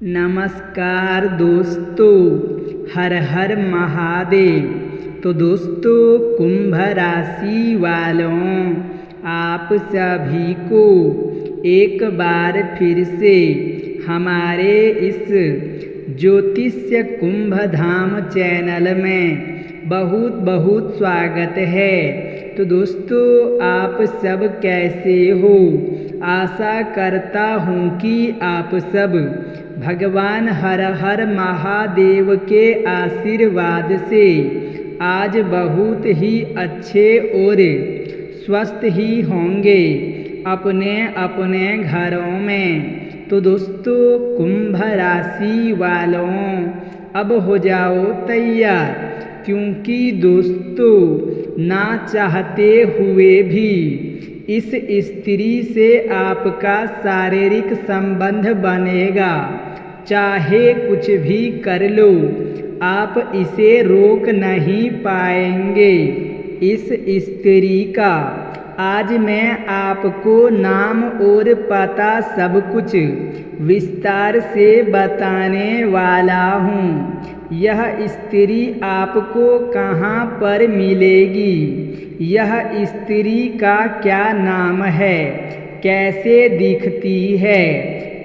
नमस्कार दोस्तों, हर हर महादेव। तो दोस्तों, कुंभ राशि वालों, आप सभी को एक बार फिर से हमारे इस ज्योतिष्य कुंभ धाम चैनल में बहुत बहुत स्वागत है। तो दोस्तों, आप सब कैसे हो? आशा करता हूँ कि आप सब भगवान हर हर महादेव के आशीर्वाद से आज बहुत ही अच्छे और स्वस्थ ही होंगे अपने अपने घरों में। तो दोस्तों, कुंभ राशि वालों, अब हो जाओ तैयार, क्योंकि दोस्तों, ना चाहते हुए भी इस स्त्री से आपका शारीरिक संबंध बनेगा। चाहे कुछ भी कर लो, आप इसे रोक नहीं पाएंगे। इस स्त्री का आज मैं आपको नाम और पता सब कुछ विस्तार से बताने वाला हूँ। यह स्त्री आपको कहाँ पर मिलेगी, यह स्त्री का क्या नाम है, कैसे दिखती है,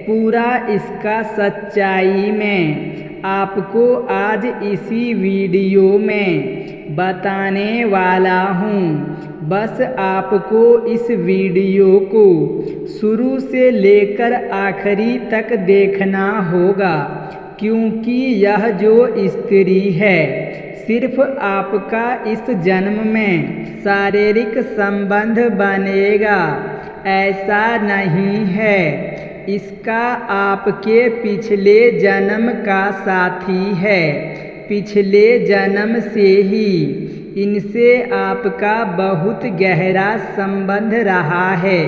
पूरा इसका सच्चाई में आपको आज इसी वीडियो में बताने वाला हूँ। बस आपको इस वीडियो को शुरू से लेकर आखिरी तक देखना होगा, क्योंकि यह जो स्त्री है सिर्फ आपका इस जन्म में शारीरिक संबंध बनेगा, ऐसा नहीं है। इसका आपके पिछले जन्म का साथी है। पिछले जन्म से ही इनसे आपका बहुत गहरा संबंध रहा है,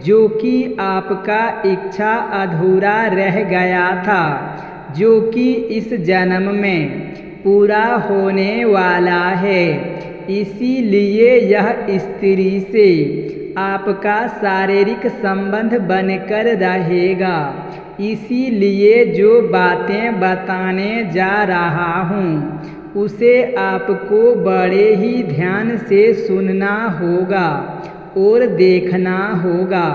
जो कि आपका इच्छा अधूरा रह गया था, जो कि इस जन्म में पूरा होने वाला है। इसीलिए यह स्त्री से आपका शारीरिक संबंध बनकर रहेगा। इसीलिए जो बातें बताने जा रहा हूँ उसे आपको बड़े ही ध्यान से सुनना होगा और देखना होगा,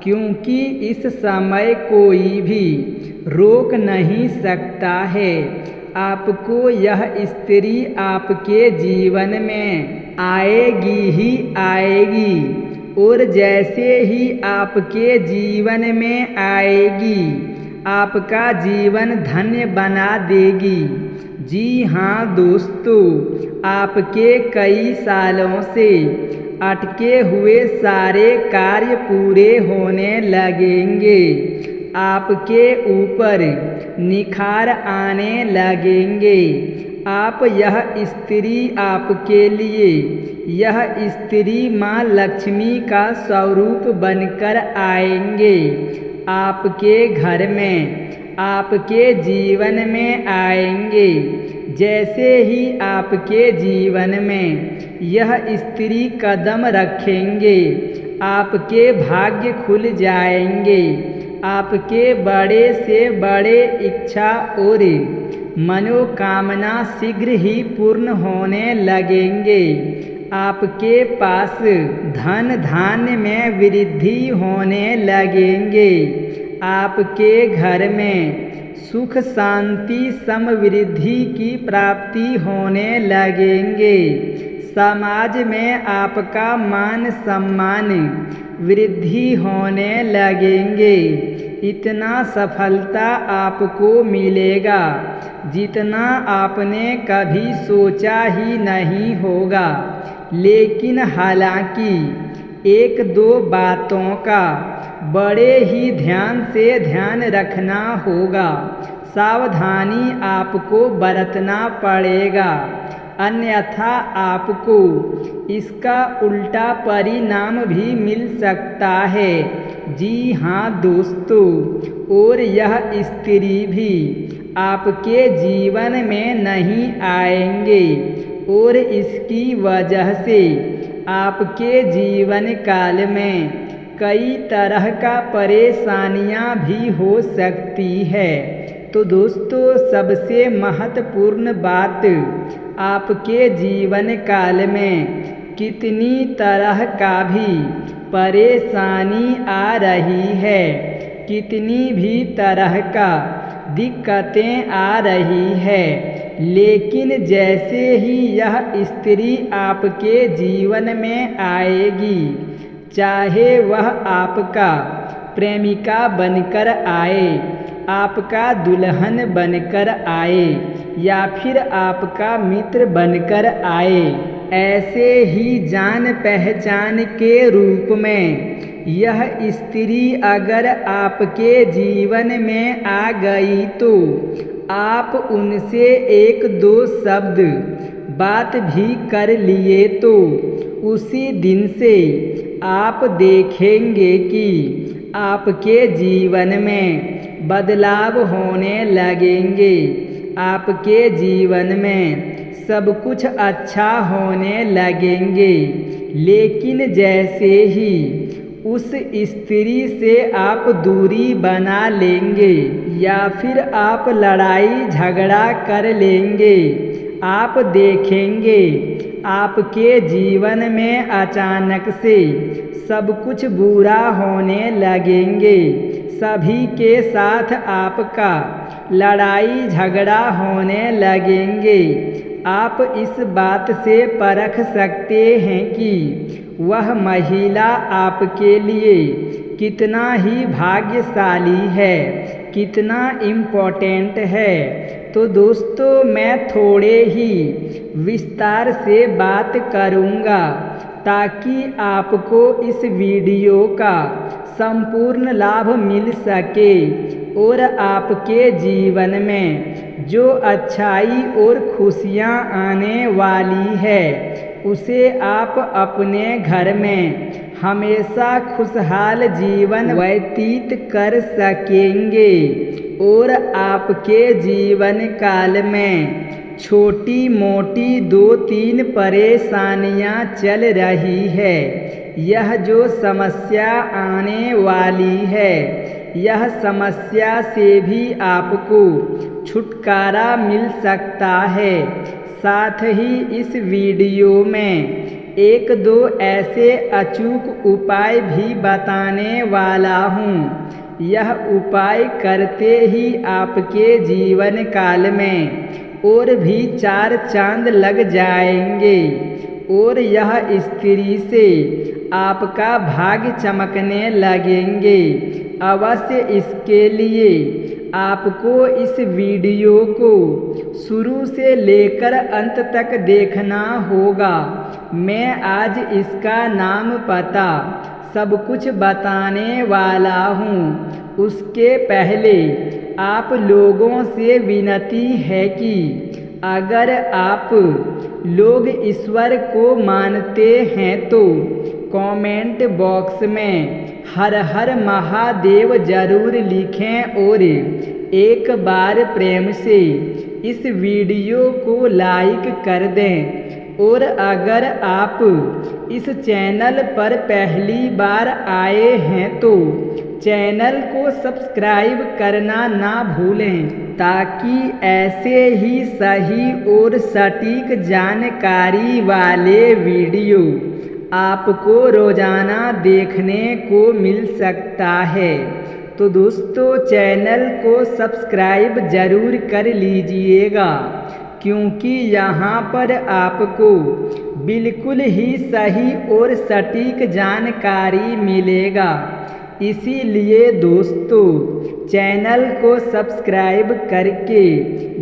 क्योंकि इस समय कोई भी रोक नहीं सकता है। आपको यह स्त्री आपके जीवन में आएगी ही आएगी, और जैसे ही आपके जीवन में आएगी आपका जीवन धन्य बना देगी। जी हाँ दोस्तों, आपके कई सालों से अटके हुए सारे कार्य पूरे होने लगेंगे। आपके ऊपर निखार आने लगेंगे। आप यह स्त्री आपके लिए, यह स्त्री माँ लक्ष्मी का स्वरूप बनकर आएंगे। आपके घर में, आपके जीवन में आएंगे। जैसे ही आपके जीवन में यह स्त्री कदम रखेंगे, आपके भाग्य खुल जाएंगे। आपके बड़े से बड़े इच्छा और मनोकामना शीघ्र ही पूर्ण होने लगेंगे। आपके पास धन धान्य में वृद्धि होने लगेंगे। आपके घर में सुख शांति समृद्धि की प्राप्ति होने लगेंगे। समाज में आपका मान सम्मान वृद्धि होने लगेंगे। इतना सफलता आपको मिलेगा जितना आपने कभी सोचा ही नहीं होगा। लेकिन हालांकि एक दो बातों का बड़े ही ध्यान से ध्यान रखना होगा, सावधानी आपको बरतना पड़ेगा, अन्यथा आपको इसका उल्टा परिणाम भी मिल सकता है। जी हाँ दोस्तों, और यह स्त्री भी आपके जीवन में नहीं आएंगे, और इसकी वजह से आपके जीवन काल में कई तरह का परेशानियां भी हो सकती है। तो दोस्तों, सबसे महत्वपूर्ण बात, आपके जीवन काल में कितनी तरह का भी परेशानी आ रही है, कितनी भी तरह का दिक्कतें आ रही है, लेकिन जैसे ही यह स्त्री आपके जीवन में आएगी, चाहे वह आपका प्रेमिका बनकर आए, आपका दुल्हन बनकर आए या फिर आपका मित्र बनकर आए, ऐसे ही जान पहचान के रूप में यह स्त्री अगर आपके जीवन में आ गई तो आप उनसे एक दो शब्द बात भी कर लिए तो उसी दिन से आप देखेंगे कि आपके जीवन में बदलाव होने लगेंगे, आपके जीवन में सब कुछ अच्छा होने लगेंगे। लेकिन जैसे ही उस स्त्री से आप दूरी बना लेंगे या फिर आप लड़ाई झगड़ा कर लेंगे, आप देखेंगे आपके जीवन में अचानक से सब कुछ बुरा होने लगेंगे, सभी के साथ आपका लड़ाई झगड़ा होने लगेंगे। आप इस बात से परख सकते हैं कि वह महिला आपके लिए कितना ही भाग्यशाली है, कितना इम्पोर्टेंट है। तो दोस्तों, मैं थोड़े ही विस्तार से बात करूँगा ताकि आपको इस वीडियो का संपूर्ण लाभ मिल सके और आपके जीवन में जो अच्छाई और खुशियाँ आने वाली है उसे आप अपने घर में हमेशा खुशहाल जीवन व्यतीत कर सकेंगे और आपके जीवन काल में छोटी मोटी 2-3 परेशानियां चल रही है, यह जो समस्या आने वाली है, यह समस्या से भी आपको छुटकारा मिल सकता है। साथ ही इस वीडियो में 1-2 ऐसे अचूक उपाय भी बताने वाला हूँ। यह उपाय करते ही आपके जीवन काल में और भी 4 चांद लग जाएंगे और यह स्त्री से आपका भाग्य चमकने लगेंगे। अवश्य इसके लिए आपको इस वीडियो को शुरू से लेकर अंत तक देखना होगा। मैं आज इसका नाम पता सब कुछ बताने वाला हूँ। उसके पहले आप लोगों से विनती है कि अगर आप लोग ईश्वर को मानते हैं तो कमेंट बॉक्स में हर हर महादेव जरूर लिखें और एक बार प्रेम से इस वीडियो को लाइक कर दें। और अगर आप इस चैनल पर पहली बार आए हैं तो चैनल को सब्सक्राइब करना ना भूलें ताकि ऐसे ही सही और सटीक जानकारी वाले वीडियो आपको रोजाना देखने को मिल सकता है। तो दोस्तों, चैनल को सब्सक्राइब जरूर कर लीजिएगा क्योंकि यहाँ पर आपको बिल्कुल ही सही और सटीक जानकारी मिलेगा। इसीलिए दोस्तों, चैनल को सब्सक्राइब करके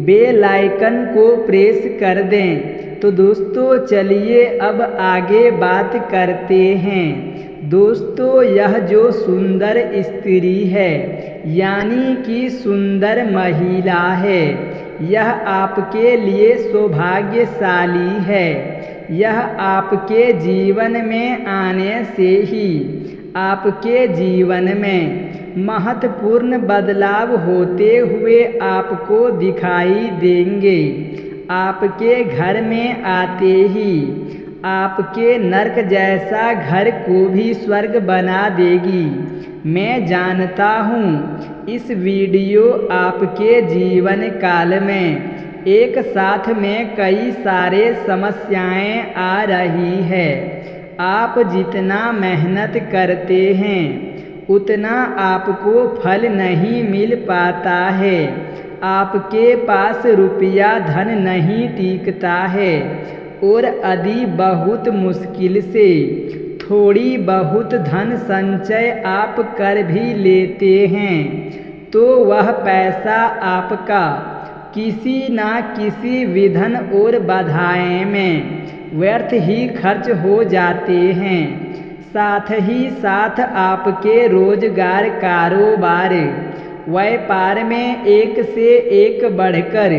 बेल आइकन को प्रेस कर दें। तो दोस्तों, चलिए अब आगे बात करते हैं। दोस्तों, यह जो सुंदर स्त्री है यानी कि सुंदर महिला है, यह आपके लिए सौभाग्यशाली है। यह आपके जीवन में आने से ही आपके जीवन में महत्वपूर्ण बदलाव होते हुए आपको दिखाई देंगे। आपके घर में आते ही आपके नर्क जैसा घर को भी स्वर्ग बना देगी। मैं जानता हूँ इस वीडियो आपके जीवन काल में एक साथ में कई सारे समस्याएं आ रही है। आप जितना मेहनत करते हैं उतना आपको फल नहीं मिल पाता है। आपके पास रुपया धन नहीं टिकता है और यदि बहुत मुश्किल से थोड़ी बहुत धन संचय आप कर भी लेते हैं तो वह पैसा आपका किसी न किसी विघ्न और बाधाएं में व्यर्थ ही खर्च हो जाते हैं। साथ ही साथ आपके रोजगार, कारोबार, व्यापार में एक से एक बढ़कर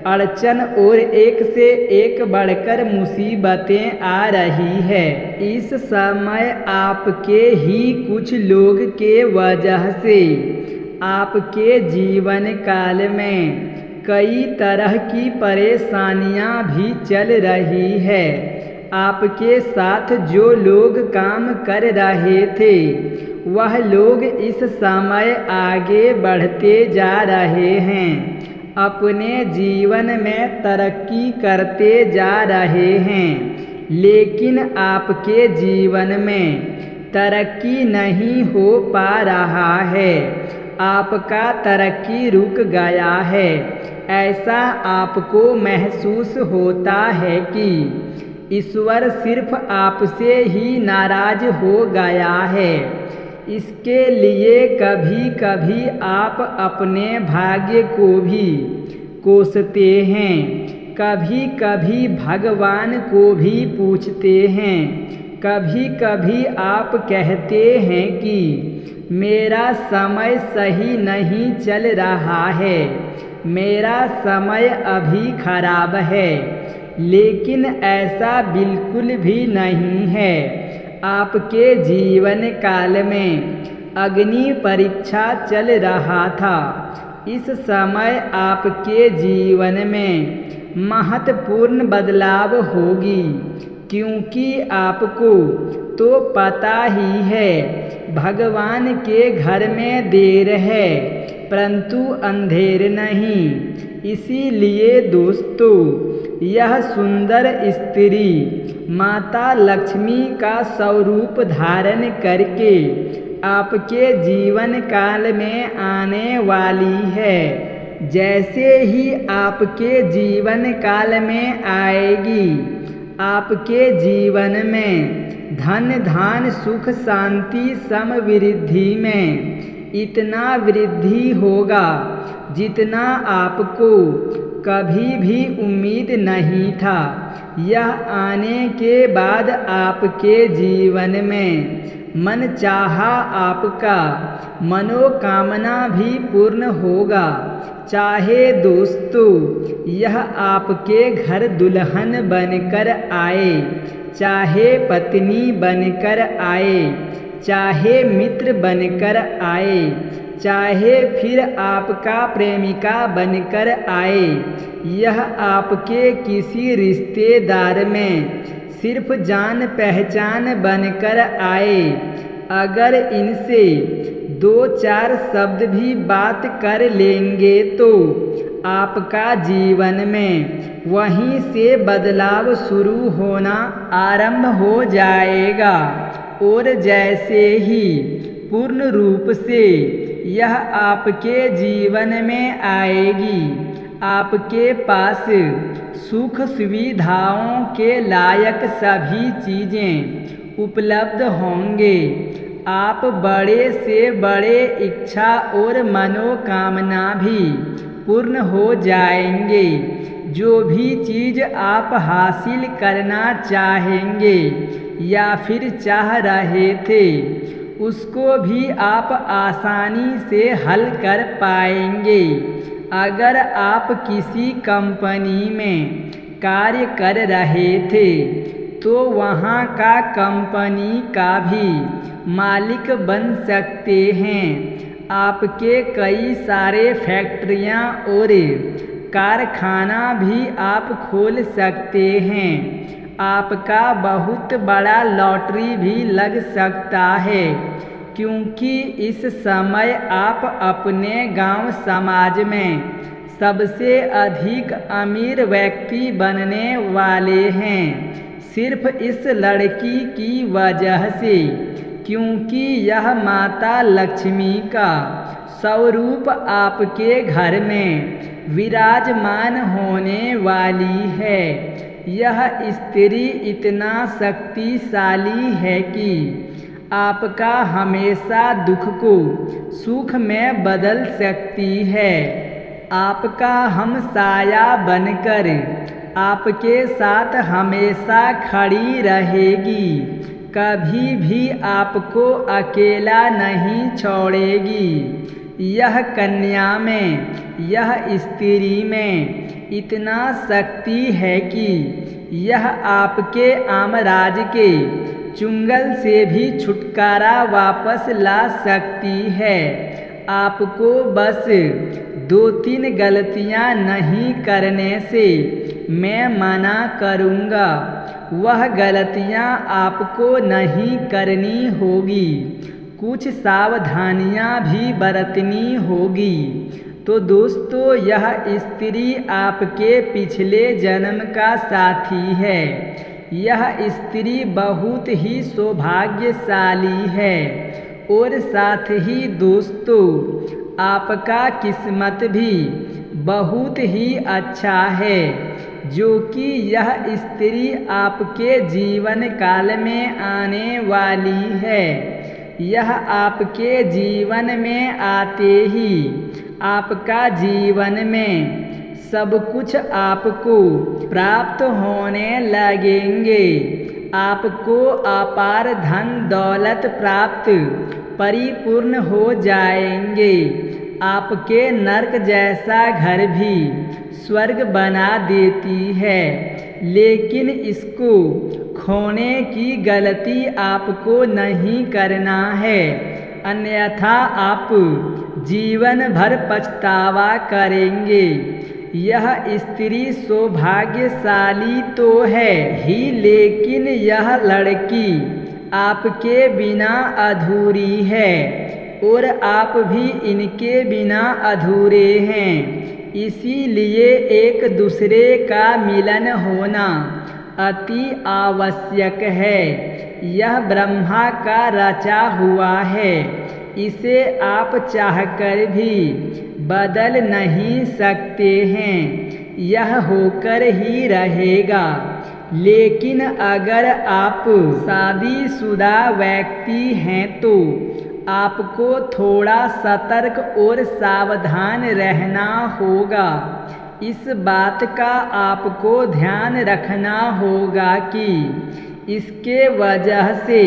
अड़चन और एक से एक बढ़कर मुसीबतें आ रही है। इस समय आपके ही कुछ लोग के वजह से आपके जीवन काल में कई तरह की परेशानियां भी चल रही है। आपके साथ जो लोग काम कर रहे थे वह लोग इस समय आगे बढ़ते जा रहे हैं, अपने जीवन में तरक्की करते जा रहे हैं, लेकिन आपके जीवन में तरक्की नहीं हो पा रहा है। आपका तरक्की रुक गया है। ऐसा आपको महसूस होता है कि ईश्वर सिर्फ आपसे ही नाराज हो गया है। इसके लिए कभी कभी आप अपने भाग्य को भी कोसते हैं, कभी कभी भगवान को भी पूछते हैं। कभी कभी आप कहते हैं कि मेरा समय सही नहीं चल रहा है, मेरा समय अभी खराब है, लेकिन ऐसा बिल्कुल भी नहीं है। आपके जीवन काल में अग्नि परीक्षा चल रहा था। इस समय आपके जीवन में महत्वपूर्ण बदलाव होगी, क्योंकि आपको तो पता ही है भगवान के घर में देर है परंतु अंधेर नहीं। इसीलिए दोस्तों, यह सुंदर स्त्री माता लक्ष्मी का स्वरूप धारण करके आपके जीवन काल में आने वाली है। जैसे ही आपके जीवन काल में आएगी, आपके जीवन में धन धान सुख शांति समृद्धि में इतना वृद्धि होगा जितना आपको कभी भी उम्मीद नहीं था। यह आने के बाद आपके जीवन में मनचाहा आपका मनोकामना भी पूर्ण होगा। चाहे दोस्तों यह आपके घर दुल्हन बनकर आए, चाहे पत्नी बनकर आए, चाहे मित्र बनकर आए, चाहे फिर आपका प्रेमिका बनकर आए, यह आपके किसी रिश्तेदार में सिर्फ जान पहचान बनकर आए, अगर इनसे दो चार शब्द भी बात कर लेंगे तो आपका जीवन में वहीं से बदलाव शुरू होना आरंभ हो जाएगा। और जैसे ही पूर्ण रूप से यह आपके जीवन में आएगी, आपके पास सुख सुविधाओं के लायक सभी चीज़ें उपलब्ध होंगे। आप बड़े से बड़े इच्छा और मनोकामना भी पूर्ण हो जाएंगे। जो भी चीज़ आप हासिल करना चाहेंगे या फिर चाह रहे थे, उसको भी आप आसानी से हल कर पाएंगे। अगर आप किसी कंपनी में कार्य कर रहे थे तो वहाँ का कंपनी का भी मालिक बन सकते हैं। आपके कई सारे फैक्ट्रियाँ और कारखाना भी आप खोल सकते हैं। आपका बहुत बड़ा लॉटरी भी लग सकता है, क्योंकि इस समय आप अपने गांव समाज में सबसे अधिक अमीर व्यक्ति बनने वाले हैं, सिर्फ इस लड़की की वजह से, क्योंकि यह माता लक्ष्मी का स्वरूप आपके घर में विराजमान होने वाली है। यह स्त्री इतना शक्तिशाली है कि आपका हमेशा दुख को सुख में बदल सकती है। आपका हमसाया बनकर आपके साथ हमेशा खड़ी रहेगी, कभी भी आपको अकेला नहीं छोड़ेगी। यह कन्या में, यह स्त्री में इतना शक्ति है कि यह आपके आमराज के चुंगल से भी छुटकारा वापस ला सकती है। आपको बस 2-3 गलतियां नहीं करने से मैं मना करूँगा। वह गलतियां आपको नहीं करनी होगी, कुछ सावधानियां भी बरतनी होगी। तो दोस्तों, यह स्त्री आपके पिछले जन्म का साथी है। यह स्त्री बहुत ही सौभाग्यशाली है और साथ ही दोस्तों, आपका किस्मत भी बहुत ही अच्छा है, जो कि यह स्त्री आपके जीवन काल में आने वाली है। यह आपके जीवन में आते ही आपका जीवन में सब कुछ आपको प्राप्त होने लगेंगे। आपको अपार धन दौलत प्राप्त परिपूर्ण हो जाएंगे। आपके नर्क जैसा घर भी स्वर्ग बना देती है, लेकिन इसको खोने की गलती आपको नहीं करना है, अन्यथा आप जीवन भर पछतावा करेंगे। यह स्त्री सौभाग्यशाली तो है ही, लेकिन यह लड़की आपके बिना अधूरी है और आप भी इनके बिना अधूरे हैं। इसीलिए एक दूसरे का मिलन होना अति आवश्यक है। यह ब्रह्मा का रचा हुआ है, इसे आप चाहकर भी बदल नहीं सकते हैं। यह होकर ही रहेगा। लेकिन अगर आप शादीशुदा व्यक्ति हैं तो आपको थोड़ा सतर्क और सावधान रहना होगा। इस बात का आपको ध्यान रखना होगा कि इसके वजह से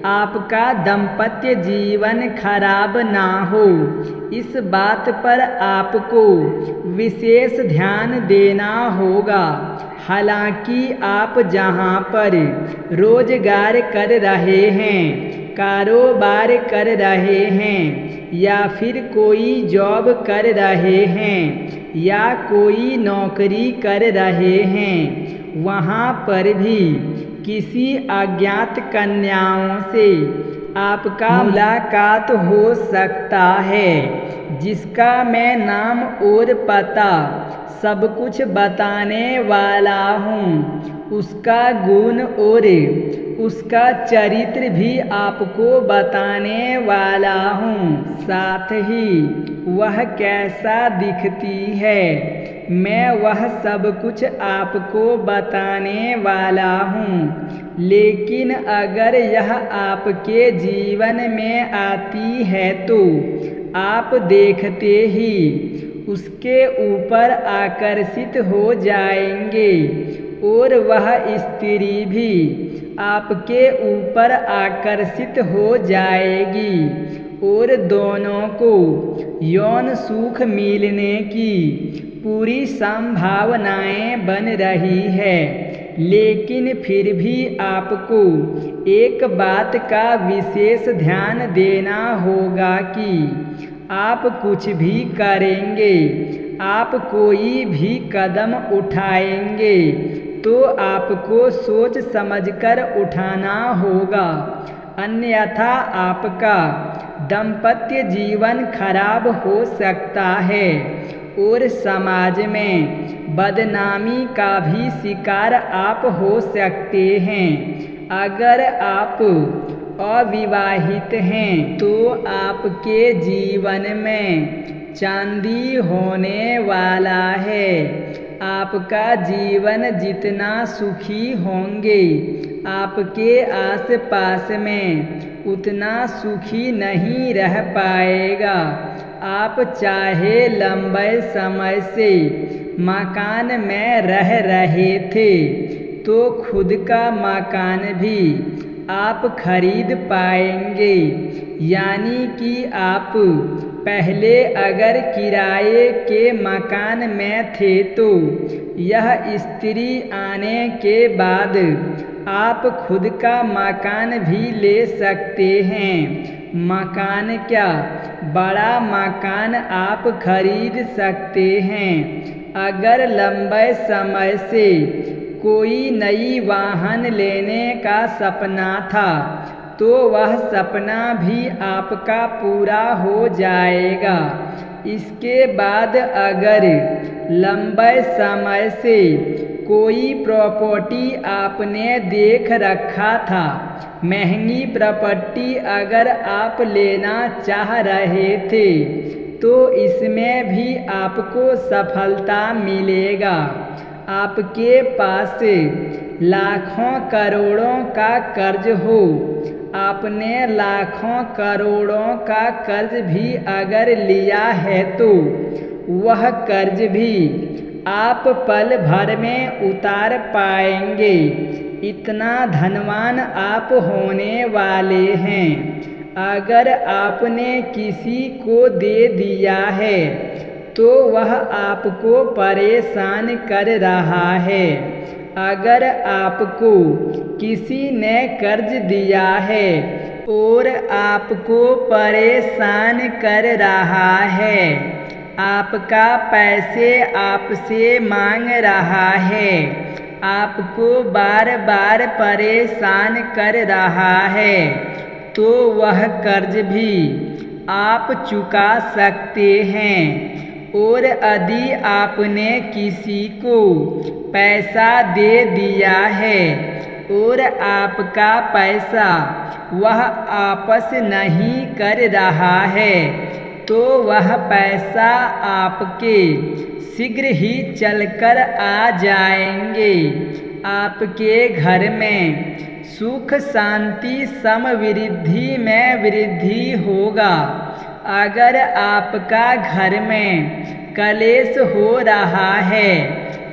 आपका दाम्पत्य जीवन खराब ना हो। इस बात पर आपको विशेष ध्यान देना होगा। हालांकि आप जहां पर रोजगार कर रहे हैं, कारोबार कर रहे हैं, या फिर कोई जॉब कर रहे हैं, या कोई नौकरी कर रहे हैं, वहाँ पर भी किसी अज्ञात कन्याओं से आपका मुलाकात हो सकता है, जिसका मैं नाम और पता सब कुछ बताने वाला हूँ। उसका गुण और उसका चरित्र भी आपको बताने वाला हूँ। साथ ही वह कैसा दिखती है, मैं वह सब कुछ आपको बताने वाला हूँ। लेकिन अगर यह आपके जीवन में आती है तो आप देखते ही उसके ऊपर आकर्षित हो जाएंगे और वह स्त्री भी आपके ऊपर आकर्षित हो जाएगी और दोनों को यौन सुख मिलने की पूरी संभावनाएं बन रही है। लेकिन फिर भी आपको एक बात का विशेष ध्यान देना होगा कि आप कुछ भी करेंगे, आप कोई भी कदम उठाएंगे तो आपको सोच समझकर उठाना होगा, अन्यथा आपका दाम्पत्य जीवन खराब हो सकता है और समाज में बदनामी का भी शिकार आप हो सकते हैं। अगर आप अविवाहित हैं तो आपके जीवन में चांदी होने वाला है। आपका जीवन जितना सुखी होंगे, आपके आसपास में उतना सुखी नहीं रह पाएगा। आप चाहे लंबे समय से मकान में रह रहे थे तो खुद का मकान भी आप खरीद पाएंगे। यानी कि आप पहले अगर किराए के मकान में थे तो यह स्त्री आने के बाद आप खुद का मकान भी ले सकते हैं। मकान क्या, बड़ा मकान आप खरीद सकते हैं। अगर लंबे समय से कोई नई वाहन लेने का सपना था तो वह सपना भी आपका पूरा हो जाएगा। इसके बाद अगर लंबे समय से कोई प्रॉपर्टी आपने देख रखा था, महंगी प्रॉपर्टी अगर आप लेना चाह रहे थे तो इसमें भी आपको सफलता मिलेगा। आपके पास लाखों करोड़ों का कर्ज हो, आपने लाखों करोड़ों का कर्ज भी अगर लिया है तो वह कर्ज भी आप पल भर में उतार पाएंगे। इतना धनवान आप होने वाले हैं। अगर आपने किसी को दे दिया है तो वह आपको परेशान कर रहा है। अगर आपको किसी ने कर्ज दिया है और आपको परेशान कर रहा है, आपका पैसे आपसे मांग रहा है, आपको बार बार परेशान कर रहा है, तो वह कर्ज भी आप चुका सकते हैं। और यदि आपने किसी को पैसा दे दिया है और आपका पैसा वह वापस नहीं कर रहा है तो वह पैसा आपके शीघ्र ही चलकर आ जाएंगे। आपके घर में सुख शांति समृद्धि में वृद्धि होगा। अगर आपका घर में कलेश हो रहा है,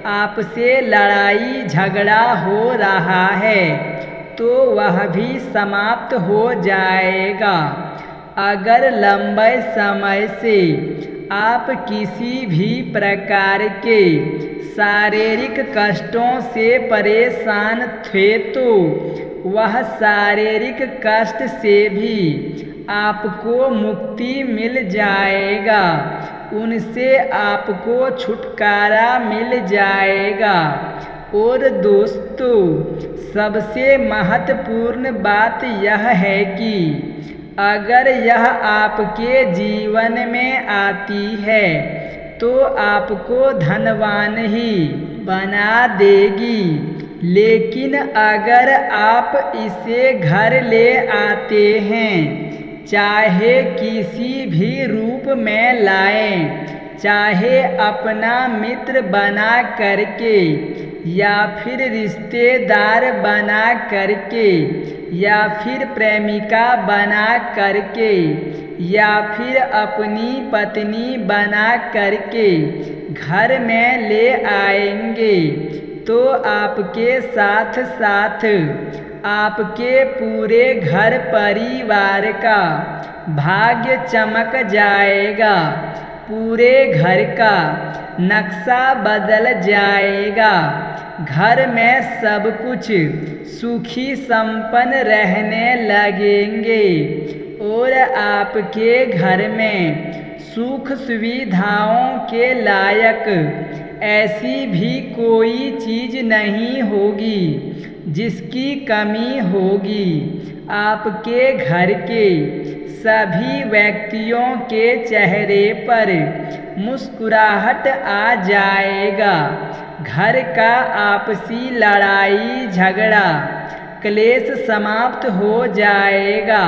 आपसे लड़ाई झगड़ा हो रहा है, तो वह भी समाप्त हो जाएगा। अगर लंबे समय से आप किसी भी प्रकार के शारीरिक कष्टों से परेशान थे तो वह शारीरिक कष्ट से भी आपको मुक्ति मिल जाएगा, उनसे आपको छुटकारा मिल जाएगा। और दोस्तों, सबसे महत्वपूर्ण बात यह है कि अगर यह आपके जीवन में आती है तो आपको धनवान ही बना देगी। लेकिन अगर आप इसे घर ले आते हैं, चाहे किसी भी रूप में लाएं, चाहे अपना मित्र बना करके या फिर रिश्तेदार बना करके या फिर प्रेमिका बना करके या फिर अपनी पत्नी बना करके घर में ले आएंगे तो आपके साथ साथ आपके पूरे घर परिवार का भाग्य चमक जाएगा, पूरे घर का नक्शा बदल जाएगा। घर में सब कुछ सुखी संपन्न रहने लगेंगे और आपके घर में सुख सुविधाओं के लायक ऐसी भी कोई चीज़ नहीं होगी जिसकी कमी होगी। आपके घर के सभी व्यक्तियों के चेहरे पर मुस्कुराहट आ जाएगा। घर का आपसी लड़ाई झगड़ा क्लेश समाप्त हो जाएगा।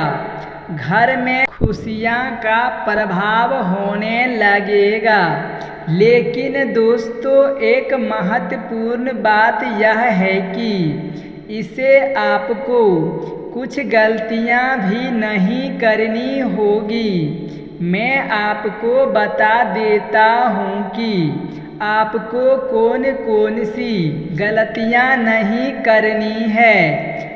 घर में खुशियाँ का प्रभाव होने लगेगा। लेकिन दोस्तों, एक महत्वपूर्ण बात यह है कि इसे आपको कुछ गलतियाँ भी नहीं करनी होगी। मैं आपको बता देता हूँ कि आपको कौन कौन सी गलतियाँ नहीं करनी है,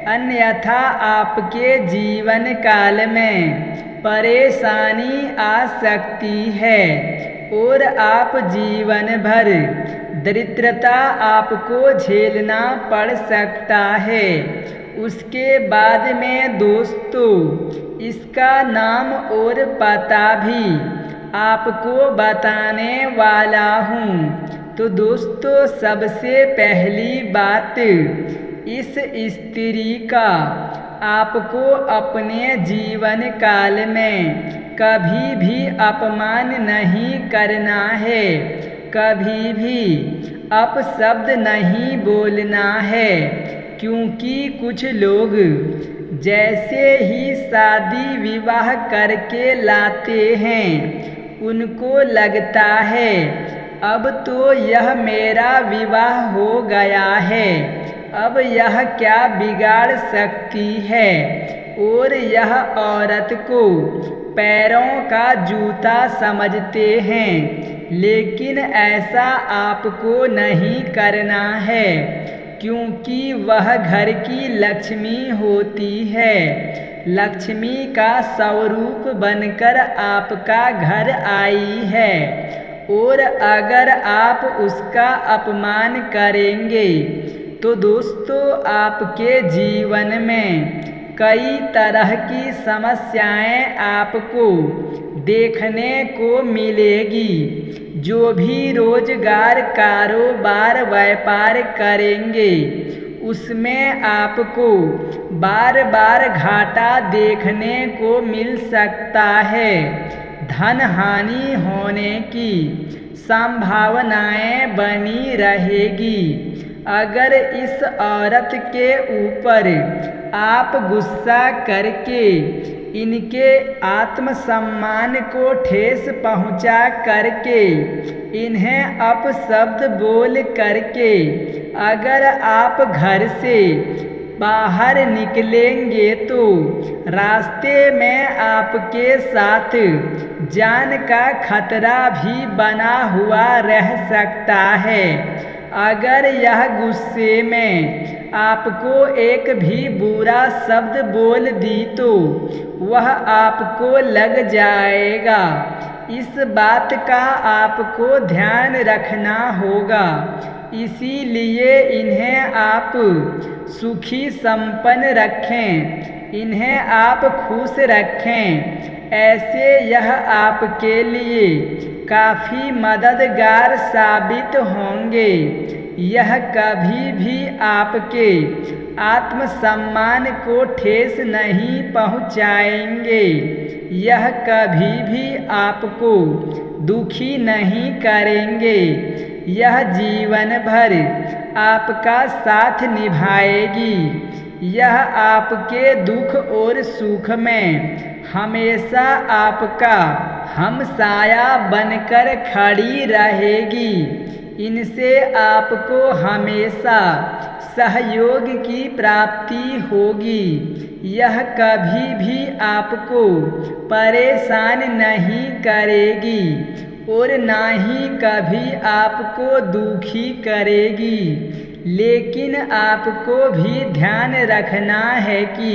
अन्यथा आपके जीवन काल में परेशानी आ सकती है और आप जीवन भर दरिद्रता आपको झेलना पड़ सकता है। उसके बाद में दोस्तों, इसका नाम और पता भी आपको बताने वाला हूँ। तो दोस्तों, सबसे पहली बात, इस स्त्री का आपको अपने जीवन काल में कभी भी अपमान नहीं करना है, कभी भी अपशब्द नहीं बोलना है। क्योंकि कुछ लोग जैसे ही शादी विवाह करके लाते हैं, उनको लगता है अब तो यह मेरा विवाह हो गया है, अब यह क्या बिगाड़ सकती है, और यह औरत को पैरों का जूता समझते हैं। लेकिन ऐसा आपको नहीं करना है, क्योंकि वह घर की लक्ष्मी होती है। लक्ष्मी का स्वरूप बनकर आपका घर आई है, और अगर आप उसका अपमान करेंगे तो दोस्तों, आपके जीवन में कई तरह की समस्याएं आपको देखने को मिलेगी। जो भी रोजगार, कारोबार, व्यापार करेंगे, उसमें आपको बार बार घाटा देखने को मिल सकता है। धन हानि होने की संभावनाएं बनी रहेगी। अगर इस औरत के ऊपर आप गुस्सा करके इनके आत्मसम्मान को ठेस पहुंचा करके, इन्हें अपशब्द बोल करके अगर आप घर से बाहर निकलेंगे तो रास्ते में आपके साथ जान का खतरा भी बना हुआ रह सकता है। अगर यह गुस्से में आपको एक भी बुरा शब्द बोल दी तो वह आपको लग जाएगा। इस बात का आपको ध्यान रखना होगा। इसीलिए इन्हें आप सुखी संपन्न रखें, इन्हें आप खुश रखें। ऐसे यह आपके लिए काफ़ी मददगार साबित होंगे। यह कभी भी आपके आत्मसम्मान को ठेस नहीं पहुंचाएंगे। यह कभी भी आपको दुखी नहीं करेंगे। यह जीवन भर आपका साथ निभाएगी। यह आपके दुख और सुख में हमेशा आपका हमसाया बनकर खड़ी रहेगी। इनसे आपको हमेशा सहयोग की प्राप्ति होगी। यह कभी भी आपको परेशान नहीं करेगी और ना ही कभी आपको दुखी करेगी। लेकिन आपको भी ध्यान रखना है कि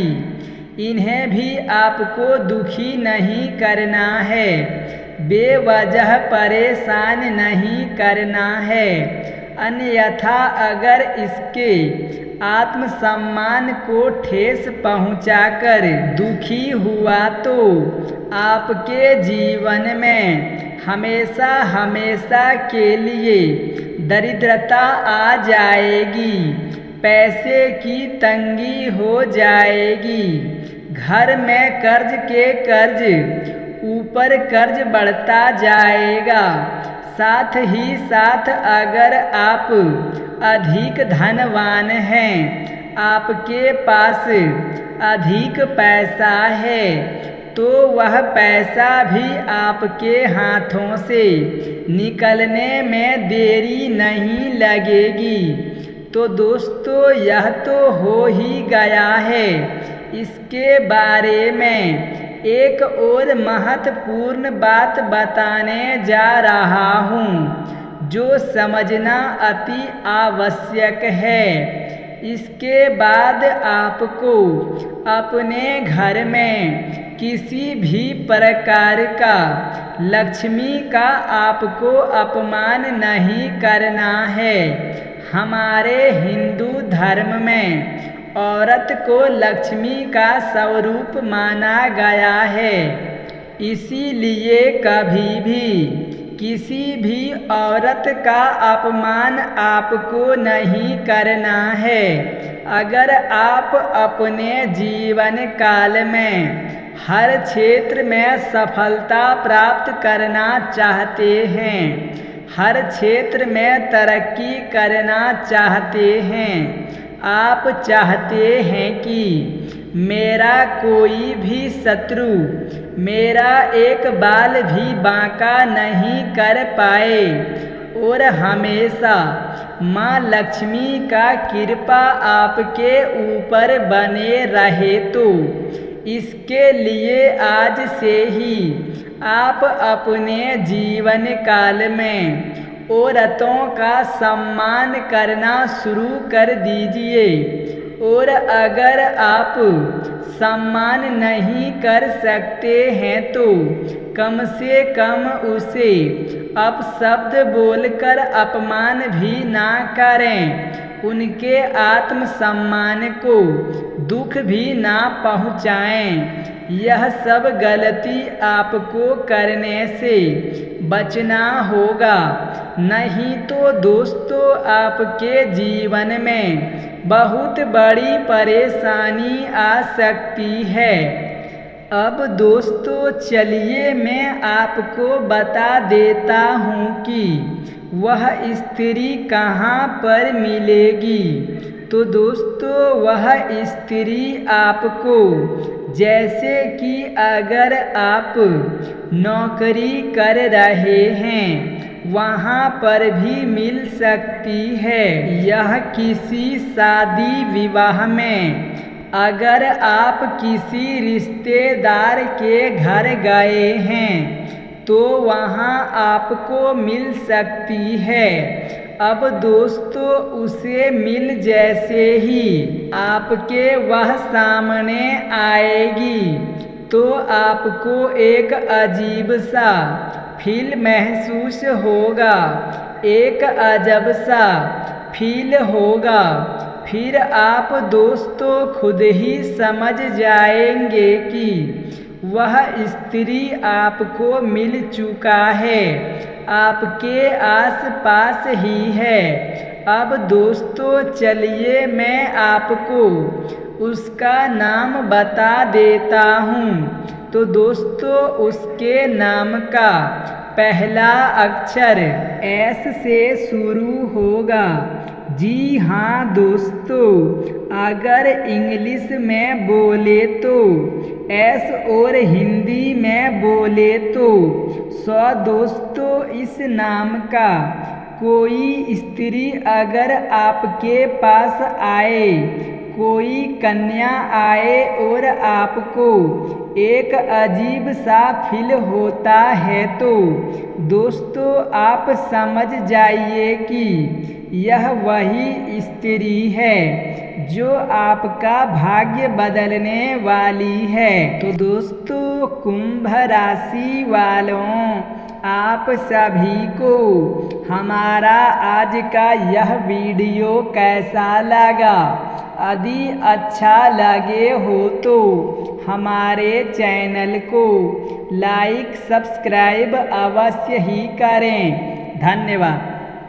इन्हें भी आपको दुखी नहीं करना है, बेवजह परेशान नहीं करना है। अन्यथा अगर इसके आत्मसम्मान को ठेस पहुंचाकर दुखी हुआ तो आपके जीवन में हमेशा हमेशा के लिए दरिद्रता आ जाएगी, पैसे की तंगी हो जाएगी, घर में कर्ज के कर्ज ऊपर कर्ज बढ़ता जाएगा। साथ ही साथ अगर आप अधिक धनवान हैं, आपके पास अधिक पैसा है, तो वह पैसा भी आपके हाथों से निकलने में देरी नहीं लगेगी। तो दोस्तों, यह तो हो ही गया है। इसके बारे में एक और महत्वपूर्ण बात बताने जा रहा हूँ, जो समझना अति आवश्यक है। इसके बाद आपको अपने घर में किसी भी प्रकार का लक्ष्मी का आपको अपमान नहीं करना है। हमारे हिंदू धर्म में औरत को लक्ष्मी का स्वरूप माना गया है। इसीलिए कभी भी किसी भी औरत का अपमान आपको नहीं करना है। अगर आप अपने जीवन काल में हर क्षेत्र में सफलता प्राप्त करना चाहते हैं, हर क्षेत्र में तरक्की करना चाहते हैं, आप चाहते हैं कि मेरा कोई भी शत्रु मेरा एक बाल भी बांका नहीं कर पाए और हमेशा माँ लक्ष्मी का कृपा आपके ऊपर बने रहे, तो इसके लिए आज से ही आप अपने जीवन काल में औरतों का सम्मान करना शुरू कर दीजिए। और अगर आप सम्मान नहीं कर सकते हैं तो कम से कम उसे अपशब्द बोलकर अपमान भी ना करें, उनके आत्मसम्मान को दुख भी ना पहुंचाएं। यह सब गलती आपको करने से बचना होगा, नहीं तो दोस्तों आपके जीवन में बहुत बड़ी परेशानी आ सकती है। अब दोस्तों चलिए मैं आपको बता देता हूँ कि वह स्त्री कहाँ पर मिलेगी। तो दोस्तों वह स्त्री आपको, जैसे कि अगर आप नौकरी कर रहे हैं वहाँ पर भी मिल सकती है। यह किसी शादी विवाह में अगर आप किसी रिश्तेदार के घर गए हैं तो वहाँ आपको मिल सकती है। अब दोस्तों उसे मिल जैसे ही आपके वह सामने आएगी तो आपको एक अजीब सा फील महसूस होगा, एक अजब सा फील होगा। फिर आप दोस्तों खुद ही समझ जाएंगे कि वह स्त्री आपको मिल चुका है, आपके आसपास ही है। अब दोस्तों चलिए मैं आपको उसका नाम बता देता हूँ। तो दोस्तों उसके नाम का पहला अक्षर एस से शुरू होगा। जी हाँ दोस्तों, अगर इंग्लिश में बोले तो एस और हिंदी में बोले तो दोस्तों इस नाम का कोई स्त्री अगर आपके पास आए, कोई कन्या आए और आपको एक अजीब सा फील होता है तो दोस्तों आप समझ जाइए कि यह वही स्त्री है जो आपका भाग्य बदलने वाली है। तो दोस्तों कुंभ राशि वालों, आप सभी को हमारा आज का यह वीडियो कैसा लगा। यदि अच्छा लगे हो तो हमारे चैनल को लाइक सब्सक्राइब अवश्य ही करें। धन्यवाद।